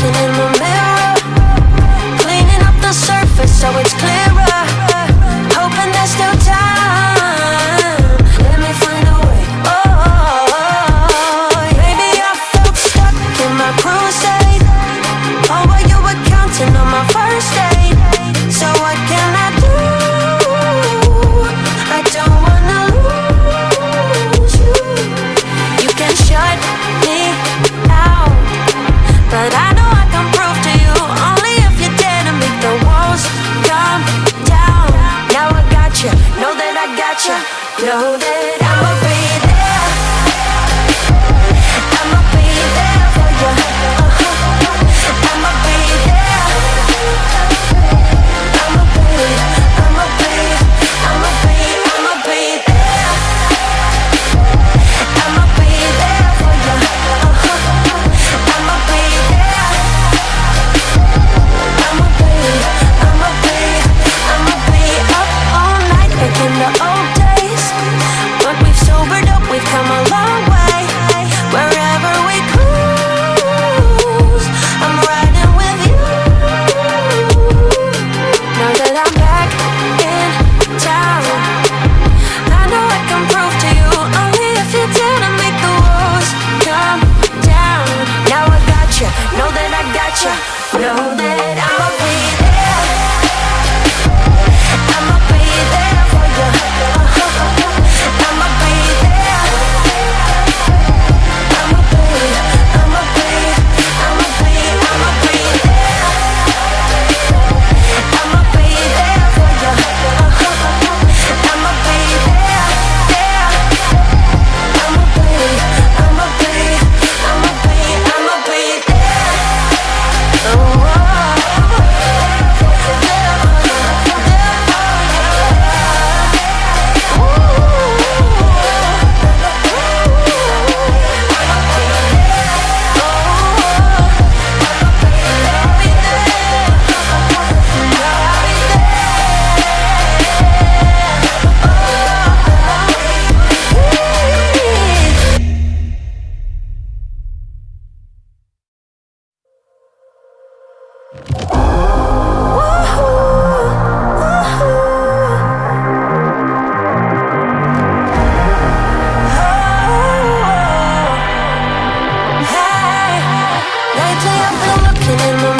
looking in the mirror, cleaning up the surface so it's clearer, hoping there's still time. Let me find a way. Oh, maybe I felt stuck in my crusade. Oh, while you were counting on my first date. So what can I do? I don't wanna lose you. You can shut me out, but I know I can prove to you only if you dare to make the walls come down. Now I got you, know that I got you, know that I'ma be there. I'ma be there for you. I'ma be there. I'ma be there for you. I'ma be there. I'ma be up all night making the old days. But we've sobered up, we've come a long way. Wherever we cruise, I'm riding with you. Now that I'm back in town, I know I can prove to you only if you dare to make the walls come down. Now I got you, know that I got you, know that I'ma be there. I'ma be there for you. I'ma be there. I'ma be there for you. I'ma be there for you. I'ma be there. I'ma be there. Oh, lately I've been looking in the